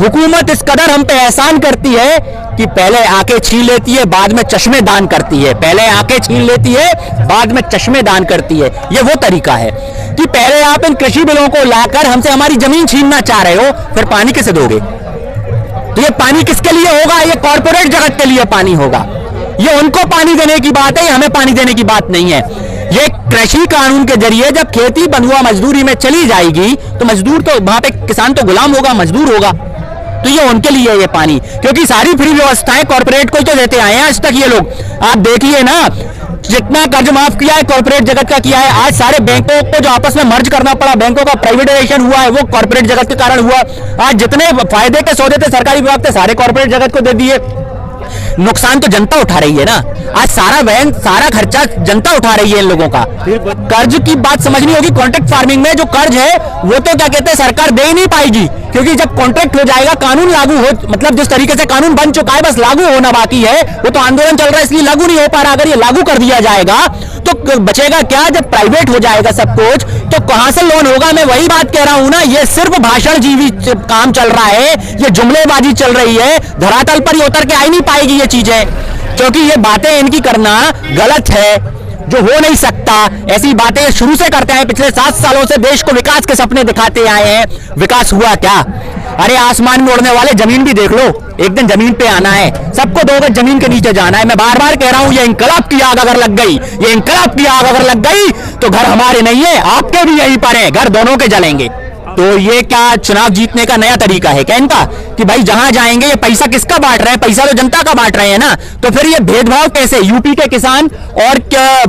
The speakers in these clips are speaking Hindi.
हुकूमत इस कदर हम पे एहसान करती है कि पहले आके छीन लेती है, बाद में चश्मे दान करती है। पहले आके छीन लेती है, बाद में चश्मे दान करती है। ये वो तरीका है कि पहले आप इन कृषि बिलों को लाकर हमसे हमारी जमीन छीनना चाह रहे हो, फिर पानी किसे दोगे? तो ये पानी किसके लिए होगा? ये कॉर्पोरेट जगत के लिए पानी होगा। ये उनको पानी देने की बात है, हमें पानी देने की बात नहीं है। ये कृषि कानून के जरिए जब खेती बंधुआ मजदूरी में चली जाएगी तो मजदूर तो वहां पे किसान तो गुलाम होगा, मजदूर होगा। तो ये उनके लिए ये पानी, क्योंकि सारी फ्री व्यवस्थाएं कॉर्पोरेट को ही तो देते आए हैं आज तक ये लोग। आप देखिए ना, जितना कर्ज माफ किया है कॉर्पोरेट जगत का किया है। आज सारे बैंकों को जो आपस में मर्ज करना पड़ा, बैंकों का प्राइवेटाइजेशन हुआ है, वो कॉर्पोरेट जगत के कारण हुआ। आज जितने फायदे के सौदे थे सरकारी विभाग थे, सारे कॉर्पोरेट जगत को दे दिए। नुकसान तो जनता उठा रही है ना, आज सारा वहन सारा खर्चा जनता उठा रही है इन लोगों का। कर्ज की बात समझनी होगी। कॉन्ट्रैक्ट फार्मिंग में जो कर्ज है वो तो क्या कहते हैं सरकार दे ही नहीं पाएगी, क्योंकि जब कॉन्ट्रैक्ट हो जाएगा, कानून लागू हो, मतलब जिस तरीके से कानून बन चुका है बस लागू होना बाकी है। वो तो आंदोलन चल रहा है इसलिए लागू नहीं हो पा रहा। अगर ये लागू कर दिया जाएगा तो बचेगा क्या? जब प्राइवेट हो जाएगा सब कुछ तो कहां से लोन होगा? मैं वही बात कह रहा हूं ना, ये सिर्फ भाषण जीवी काम चल रहा है, ये जुमलेबाजी चल रही है। धरातल पर ही उतर के आ ही नहीं पाएगी ये चीजें, क्योंकि ये बातें इनकी करना गलत है, जो हो नहीं सकता। ऐसी बातें शुरू से करते हैं, पिछले 7 सालों से देश को विकास के सपने दिखाते आए हैं। विकास हुआ क्या? अरे आसमान में उड़ने वाले जमीन भी देख लो, एक दिन जमीन पे आना है, सबको 2 गज जमीन के नीचे जाना है। मैं बार बार कह रहा हूं, ये इंकलाब की आग अगर लग गई, ये इंकलाब की आग अगर लग गई तो घर हमारे नहीं है, आपके भी यहीं पर है, घर दोनों के जलेंगे। तो ये क्या चुनाव जीतने का नया तरीका है क्या इनका, कि भाई जहां जाएंगे ये पैसा किसका बांट रहे हैं? पैसा तो जनता का बांट रहे हैं ना। तो फिर ये भेदभाव कैसे? यूपी के किसान और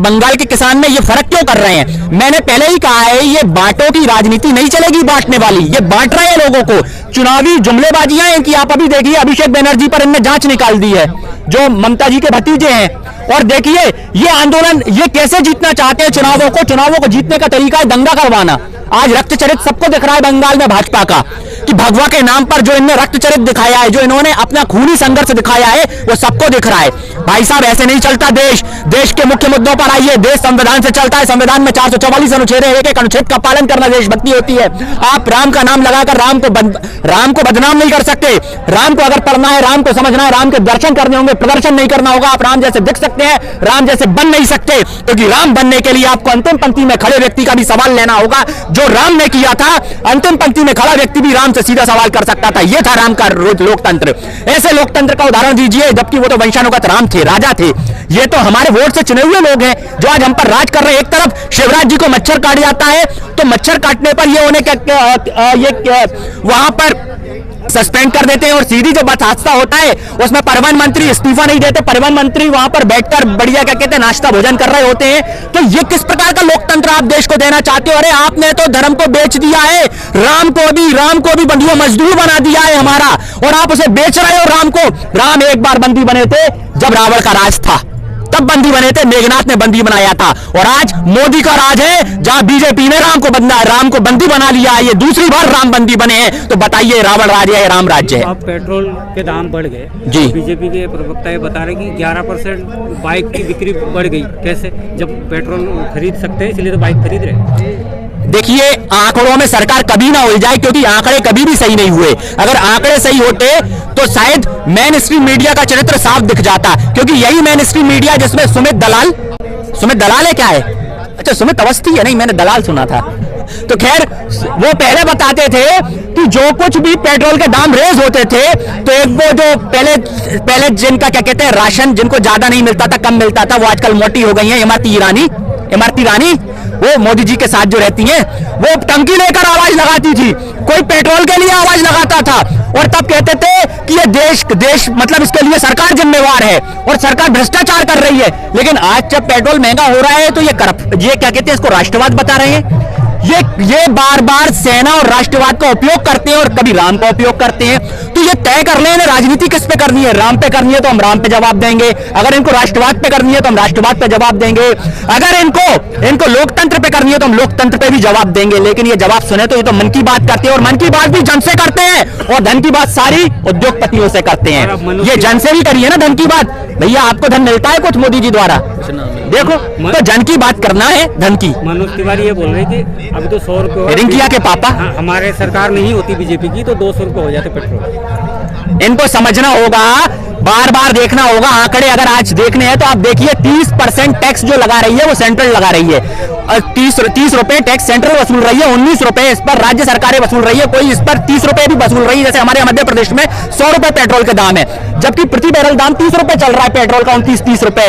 बंगाल के किसान में ये फर्क क्यों कर रहे हैं? मैंने पहले ही कहा है, ये बांटों की राजनीति नहीं चलेगी, बांटने वाली। ये बांट रहे हैं लोगों को, चुनावी जुमलेबाजियां हैं कि आप अभी देखिए अभिषेक बनर्जी पर इनने जांच निकाल दी है, जो ममता जी के भतीजे हैं। और देखिए ये आंदोलन ये कैसे जीतना चाहते हैं चुनावों को। चुनावों को जीतने का तरीका है दंगा करवाना। आज रक्त चरित सबको दिख रहा है बंगाल में भाजपा का, कि भगवा के नाम पर जो इन्होंने रक्त चरित दिखाया है, जो इन्होंने अपना खूनी संघर्ष दिखाया है, वो सबको दिख रहा है। भाई साहब ऐसे नहीं चलता देश। देश के मुख्य मुद्दों पर आइए। देश संविधान से चलता है, संविधान में 444 अनुच्छेद है, एक अनुच्छेद का पालन करना देशभक्ति होती है। आप राम का नाम लगाकर राम को बदनाम नहीं कर सकते। राम को अगर पढ़ना है, राम को समझना है, राम के दर्शन करने होंगे, प्रदर्शन नहीं करना होगा। आप राम जैसे दिख सकते हैं, राम जैसे बन नहीं सकते, क्योंकि राम बनने के लिए आपको अंतिम पंक्ति में खड़े व्यक्ति का भी सवाल लेना होगा। जो राम ने किया था, अंतिम पंक्ति में खड़ा व्यक्ति भी राम से सीधा सवाल कर सकता था। यह था राम का लोकतंत्र। ऐसे लोकतंत्र का उदाहरण दीजिए, जबकि वो तो वंशानुगत राम थे, राजा थे। ये तो हमारे वोट से चुने हुए लोग हैं जो आज हम पर राज कर रहे हैं। एक तरफ शिवराज जी को मच्छर काट जाता है, तो मच्छर काटने पर ये उन्हें वहां पर सस्पेंड कर देते हैं, और सीधी जो बात हादसा होता है उसमें परिवहन मंत्री इस्तीफा नहीं देते। परिवहन मंत्री वहां पर बैठकर बढ़िया क्या कहते हैं नाश्ता भोजन कर रहे होते हैं। तो ये किस प्रकार का लोकतंत्र आप देश को देना चाहते हो? अरे आपने तो धर्म को बेच दिया है, राम को भी बंधुआ मजदूर बना दिया है हमारा, और आप उसे बेच रहे हो राम को। राम एक बार बंदी बने थे जब रावण का राज था, तब बंदी बने थे, मेघनाथ ने बंदी बनाया था। और आज मोदी का राज है, जहां बीजेपी ने राम को बंदी बना लिया है। ये दूसरी बार राम बंदी बने हैं। तो बताइए रावण राज्य है, राम राज्य है? अब पेट्रोल के दाम बढ़ गए जी। बीजेपी के प्रवक्ता ये बता रहे कि 11% बाइक की बिक्री बढ़ गई। कैसे? जब पेट्रोल खरीद सकते हैं इसलिए तो बाइक खरीद रहे। देखिए आंकड़ों में सरकार कभी ना उलझाए, क्योंकि आंकड़े कभी भी सही नहीं हुए। अगर आंकड़े सही होते तो शायद मेन स्ट्रीम मीडिया का चरित्र साफ दिख जाता, क्योंकि यही मेन स्ट्रीम मीडिया जिसमें सुमित दलाल है क्या है? अच्छा सुमित अवस्थी है, नहीं मैंने दलाल सुना था। तो खैर वो पहले बताते थे कि जो कुछ भी पेट्रोल के दाम रेज होते थे तो एक वो जो पहले जिनका क्या कहते हैं राशन, जिनको ज्यादा नहीं मिलता था, कम मिलता था, वो आजकल मोटी हो गई है। इमरती रानी वो मोदी जी के साथ जो रहती हैं, वो टंकी लेकर आवाज लगाती थी, कोई पेट्रोल के लिए आवाज लगाता था, और तब कहते थे कि ये देश मतलब इसके लिए सरकार जिम्मेवार है और सरकार भ्रष्टाचार कर रही है। लेकिन आज जब पेट्रोल महंगा हो रहा है तो ये क्या कहते हैं इसको राष्ट्रवाद बता रहे हैं। ये बार बार सेना और राष्ट्रवाद का उपयोग करते हैं और कभी राम का उपयोग करते हैं। तो ये तय कर लें राजनीति किस पे करनी है। राम पे करनी है तो हम राम पे जवाब देंगे, अगर इनको राष्ट्रवाद पे करनी है तो हम राष्ट्रवाद पे जवाब देंगे, अगर इनको लोकतंत्र पे करनी है तो हम लोकतंत्र पे भी जवाब देंगे। लेकिन ये जवाब सुने तो ये तो मन की बात करते हैं, और मन की बात भी जन से करते हैं, और धन की बात सारी उद्योगपतियों से करते हैं। ये जन से भी करिए ना धन की बात। भैया आपको धन मिलता है कुछ मोदी जी द्वारा? देखो, तो जन की बात करना है, धन की। मनोज तिवारी ये बोल रहे थे अभी तो 100 रुपये रिंकिया के पापा, हमारे सरकार नहीं होती बीजेपी की तो 200 रुपये हो जाते पेट्रोल। इनको समझना होगा, बार बार देखना होगा आंकड़े। अगर आज देखने हैं तो आप देखिए 30% टैक्स जो लगा रही है वो सेंट्रल लगा रही है। 30 रुपए टैक्स सेंट्रल वसूल रही है, 19 रुपए इस पर राज्य सरकारें वसूल रही है, कोई इस पर 30 रुपए भी वसूल रही है। जैसे हमारे मध्य प्रदेश में 100 रुपए पेट्रोल के दाम है, जबकि प्रति बैरल दाम 30 रुपए चल रहा है पेट्रोल का, 29-30 रुपए।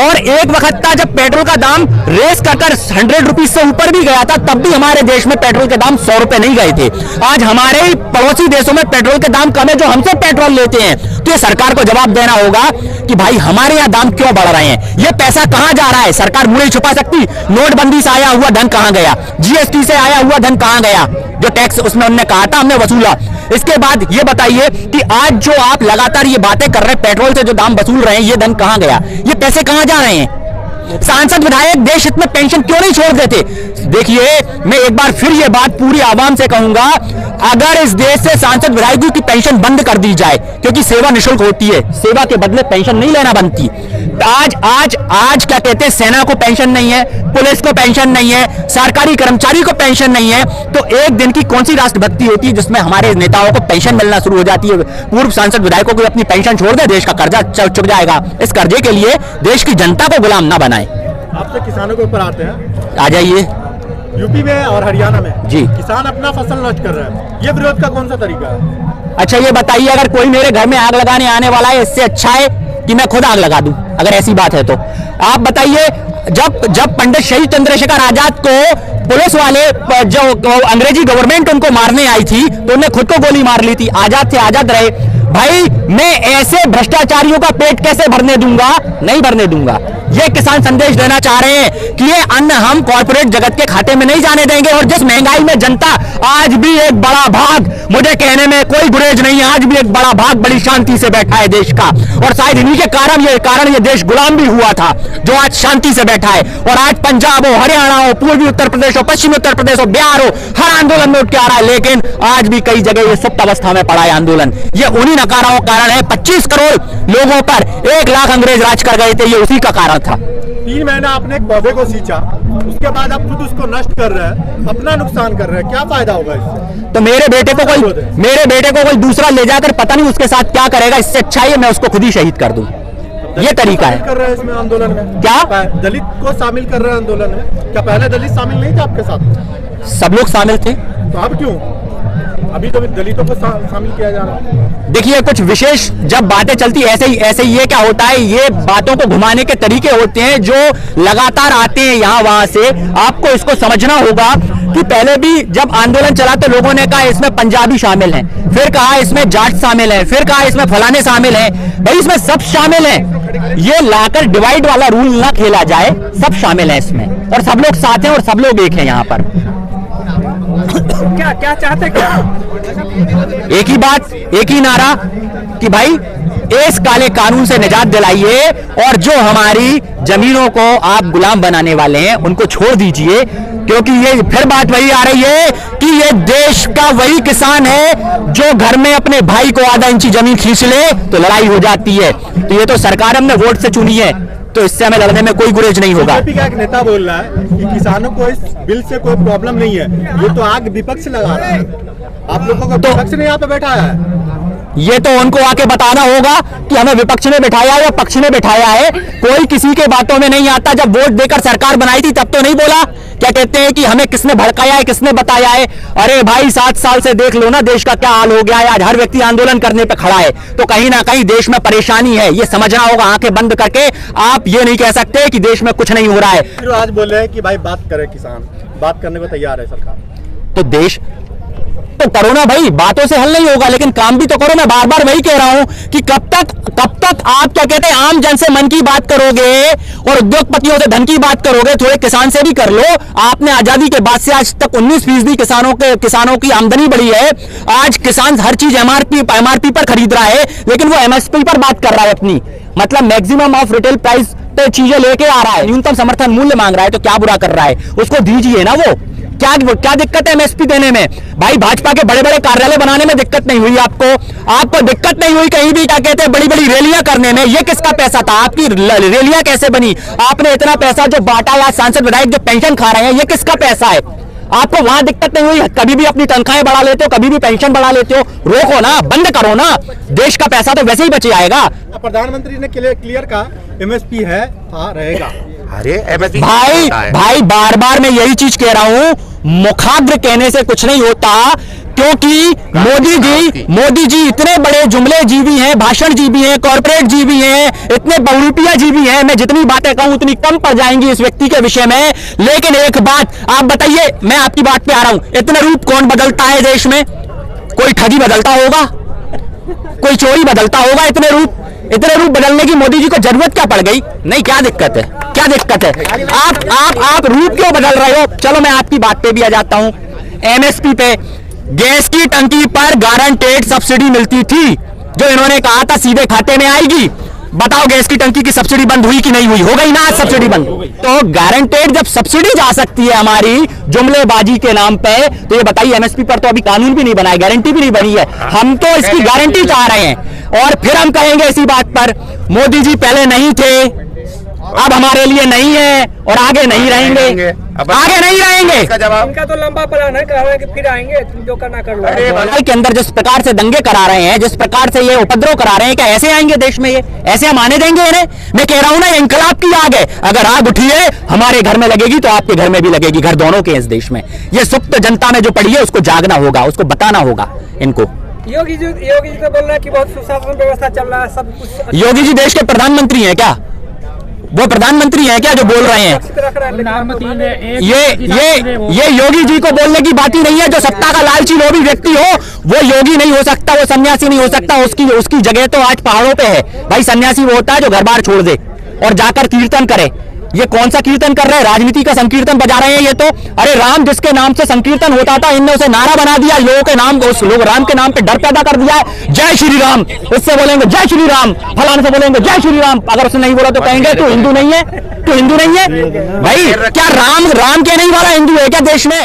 और एक वक्त था जब पेट्रोल का दाम रेस कर 100 रुपीज से ऊपर भी गया था, तब भी हमारे देश में पेट्रोल के दाम 100 रुपए नहीं गए थे। आज हमारे पड़ोसी देशों में पेट्रोल के दाम कम है जो हमसे पेट्रोल लेते हैं। तो ये सरकार को जवाब देना होगा कि भाई हमारे यहाँ दाम क्यों बढ़ रहे हैं, ये पैसा कहां जा रहा है। सरकार मुंह नहीं छुपा सकती। नोटबंदी से आया हुआ धन कहां गया, जीएसटी से आया हुआ धन कहां गया, जो टैक्स उसमें उन्होंने कहा था हमने वसूला। इसके बाद ये बताइए कि आज जो आप लगातार ये बातें कर रहे हैं, पेट्रोल से जो दाम वसूल रहे हैं, ये धन कहां गया, ये पैसे कहां जा रहे हैं। सांसद विधायक देश हित में पेंशन क्यों नहीं छोड़ देते। देखिए, मैं एक बार फिर ये बात पूरी आवाम से कहूंगा, अगर इस देश से सांसद विधायकों की पेंशन बंद कर दी जाए, क्योंकि सेवा निःशुल्क होती है, सेवा के बदले पेंशन नहीं लेना बनती। आज क्या कहते हैं, सेना को पेंशन नहीं है, पुलिस को पेंशन नहीं है, सरकारी कर्मचारी को पेंशन नहीं है, तो एक दिन की कौन सी राष्ट्रभक्ति होती है जिसमें हमारे नेताओं को पेंशन मिलना शुरू हो जाती है। पूर्व सांसद विधायकों को अपनी पेंशन छोड़ दे, देश का कर्जा चुक जाएगा। इस कर्जे के लिए देश की जनता को गुलाम ना बनाए। आपसे किसानों के ऊपर आते हैं, आ जाइए। यूपी में और हरियाणा में जी किसान अपना फसल नष्ट कर रहे हैं, ये विरोध का कौन सा तरीका है। अच्छा ये बताइए, अगर कोई मेरे घर में आग लगाने आने वाला है, इससे अच्छा है कि मैं खुद आग लगा दूं, अगर ऐसी बात है तो। आप बताइए, जब पंडित शहीद चंद्रशेखर आजाद को पुलिस वाले, जो अंग्रेजी गवर्नमेंट उनको मारने आई थी, तो उन्हें खुद को गोली मार ली थी। आजाद थे, आजाद रहे। भाई मैं ऐसे भ्रष्टाचारियों का पेट कैसे भरने दूंगा, नहीं भरने दूंगा। ये किसान संदेश देना चाह रहे हैं कि ये अन्न हम कॉर्पोरेट जगत के खाते में नहीं जाने देंगे। और जिस महंगाई में जनता आज भी एक बड़ा भाग, मुझे कहने में कोई गुरेज नहीं है, आज भी एक बड़ा भाग बड़ी शांति से बैठा है देश का। और शायद इन्हीं के कारण ये देश गुलाम भी हुआ था, जो आज शांति से बैठा है। और आज पंजाब हो, हरियाणा हो, पूर्वी उत्तर प्रदेश हो, पश्चिमी उत्तर प्रदेश हो, बिहार हो, हर आंदोलन में उठ के आ रहा है। लेकिन आज भी कई जगह ये सुप्त अवस्था में पड़ा है आंदोलन। ये उन्हीं नकाराओं का कारण है। 25 करोड़ लोगों पर 1 लाख अंग्रेज राज कर गए थे, ये उसी का कारण था। 3 महीना आपने एक पौधे को सींचा, उसके बाद आप खुद उसको नष्ट कर रहे हैं, अपना नुकसान कर रहे हैं, क्या फायदा होगा इससे। तो मेरे बेटे को कोई दूसरा ले जाकर पता नहीं उसके साथ क्या करेगा, इससे अच्छा है मैं उसको खुद ही शहीद कर दूं। ये तरीका है। कर रहे हैं इसमें आंदोलन में क्या दलित को शामिल कर रहे हैं आंदोलन में, क्या पहले दलित शामिल नहीं थे आपके साथ। सब लोग शामिल थे, तो अब क्यों अभी तो दलितों को शामिल किया जा रहा है। देखिए, कुछ विशेष जब बातें चलती ऐसे ही ये क्या होता है, ये बातों को घुमाने के तरीके होते हैं जो लगातार आते हैं यहाँ वहां से। आपको इसको समझना होगा कि पहले भी जब आंदोलन चला तो लोगों ने कहा इसमें पंजाबी शामिल हैं, फिर कहा इसमें जाट शामिल हैं, फिर कहा इसमें फलाने शामिल हैं। भाई इसमें सब शामिल हैं, ये लाकर डिवाइड वाला रूल ना खेला जाए। सब शामिल हैं इसमें और सब लोग साथ हैं और सब लोग एक हैं यहाँ पर। क्या चाहते क्या, एक ही बात, एक ही नारा कि भाई इस काले कानून से निजात दिलाइए और जो हमारी जमीनों को आप गुलाम बनाने वाले हैं उनको छोड़ दीजिए। क्योंकि ये फिर बात वही आ रही है कि ये देश का वही किसान है जो घर में अपने भाई को आधा इंची जमीन खींच ले तो लड़ाई हो जाती है। तो ये तो सरकार हमने वोट से चुनी है, तो इससे हमें लड़ने में कोई गुरेज नहीं होगा। बीजेपी का एक नेता बोल रहा है कि किसानों को इस बिल से कोई प्रॉब्लम नहीं है, ये तो आग विपक्ष लगा रहा है। आप लोगों को विपक्ष ने यहाँ पे बैठाया है, ये तो उनको आके बताना होगा कि हमें विपक्ष ने बिठाया या पक्ष ने बिठाया है। कोई किसी के बातों में नहीं आता। जब वोट देकर सरकार बनाई थी तब तो नहीं बोला, क्या कहते हैं कि हमें किसने भड़काया है, किसने बताया है। अरे भाई 7 साल से देख लो ना देश का क्या हाल हो गया है। आज हर व्यक्ति आंदोलन करने पे खड़ा है, तो कहीं ना कहीं देश में परेशानी है, ये समझना होगा। आंखें बंद करके आप ये नहीं कह सकते कि देश में कुछ नहीं हो रहा है। फिर आज बोल रहे हैं कि भाई बात करे, किसान बात करने को तैयार है सरकार। तो देश तो करो ना भाई, बातों से हल नहीं होगा लेकिन काम भी तो करो। मैं बार बार वही कह रहा हूं कि कब तक आप क्या कहते हैं आम जन से मन की बात करोगे और उद्योगपतियों से धन की बात करोगे। थोड़े किसान से भी कर लो। आपने आजादी के बाद से आज तक 19% किसानों की आमदनी बढ़ी है। आज किसान हर चीज एमआरपी पर खरीद रहा है, लेकिन वो एमएसपी पर बात कर रहा है अपनी, मतलब मैक्सिमम ऑफ रिटेल प्राइस पे चीजें लेके आ रहा है। न्यूनतम समर्थन मूल्य मांग रहा है, तो क्या बुरा कर रहा है, उसको दीजिए ना। वो क्या दिक्कत है एमएसपी देने में। भाई भाजपा के बड़े बड़े कार्यालय बनाने में दिक्कत नहीं हुई आपको। आपको दिक्कत नहीं हुई कहीं भी, क्या कहते हैं, बड़ी बड़ी रैलियां करने में? ये किसका पैसा था? आपकी रैलियां कैसे बनी? आपने इतना पैसा जो बांटा, या सांसद विधायक जो पेंशन खा रहे हैं, ये किसका पैसा है? आपको वहां दिक्कत नहीं हुई? कभी भी अपनी तनख्वाहें बढ़ा लेते हो, कभी भी पेंशन बढ़ा लेते हो, रोको ना, बंद करो ना। देश का पैसा तो वैसे ही बच जाएगा। प्रधानमंत्री ने क्लियर कहा एमएसपी है, रहेगा। अरे MSP भाई बार बार मैं यही चीज कह रहा हूं, मुखाग्र कहने से कुछ नहीं होता, क्योंकि मोदी जी इतने बड़े जुमले जीवी हैं, भाषण जीवी हैं, कॉर्पोरेट जीवी हैं, इतने बहुरूपिया जीवी हैं। मैं जितनी बातें कहूं उतनी कम पड़ जाएंगी इस व्यक्ति के विषय में। लेकिन एक बात आप बताइए, मैं आपकी बात पे आ रहा हूं, इतने रूप कौन बदलता है देश में? कोई ठगी बदलता होगा, कोई चोरी बदलता होगा? इतने रूप बदलने की मोदी जी को जरूरत क्या पड़ गई? नहीं, क्या दिक्कत है? क्या दिक्कत है? आप रूप क्यों बदल रहे हो? चलो मैं आपकी बात पे भी आ जाता हूं। एमएसपी पे गैस की टंकी पर गारंटेड सब्सिडी मिलती थी, जो इन्होंने कहा था सीधे खाते में आएगी। बताओ गैस की टंकी की सब्सिडी बंद हुई कि नहीं हुई? हो गई ना आज सब्सिडी बंद। तो गारंटेड जब सब्सिडी जा सकती है हमारी जुमलेबाजी के नाम पे, तो ये बताइए एमएसपी पर तो अभी कानून भी नहीं बना है, गारंटी भी नहीं बनी है। हम तो इसकी गारंटी चाह रहे हैं। और फिर हम कहेंगे इसी बात पर, मोदी जी पहले नहीं थे, अब हमारे लिए नहीं है, और आगे नहीं रहेंगे, आगे नहीं रहेंगे। इसका जवाब इनका तो लंबा प्लान है, कह रहे हैं कि फिर आएंगे, तुम जो करना कर लो। बंगाल के अंदर जिस प्रकार से दंगे करा रहे हैं, जिस प्रकार से ये उपद्रव करा रहे हैं, क्या ऐसे आएंगे देश में? ये ऐसे हम आने देंगे इन्हें? मैं कह रहा हूं ना, ये इंकलाब की आग है। अगर आग उठी है, हमारे घर में लगेगी तो आपके घर में भी लगेगी, घर दोनों के इस देश में। ये सुप्त जनता में जो पड़ी है, उसको जागना होगा, उसको बताना होगा इनको। योगी जी तो बोल रहे हैं कि बहुत सुशासन व्यवस्था चल रहा है, सब कुछ। योगी जी देश के प्रधानमंत्री हैं क्या? वो प्रधानमंत्री हैं क्या जो बोल रहे हैं? ये योगी जी को बोलने की बात ही नहीं है। जो सत्ता का लालची लोभी व्यक्ति हो, वो योगी नहीं हो सकता, वो सन्यासी नहीं हो सकता। उसकी जगह तो आज पहाड़ों पे है। भाई सन्यासी वो होता है जो घर बार छोड़ दे और जाकर कीर्तन करे। ये कौन सा कीर्तन कर रहे हैं? राजनीति का संकीर्तन बजा रहे हैं ये तो। अरे राम जिसके नाम से संकीर्तन होता था, इनने उसे नारा बना दिया, लोगों के नाम, उस लोग राम के नाम पे डर पैदा कर दिया है। जय श्री राम, उससे बोलेंगे जय श्री राम, फलाने से बोलेंगे जय श्री राम। अगर उसने नहीं बोला तो कहेंगे तू हिंदू नहीं है, तू हिंदू नहीं है। भाई क्या राम के नहीं वाला हिंदू है क्या देश में?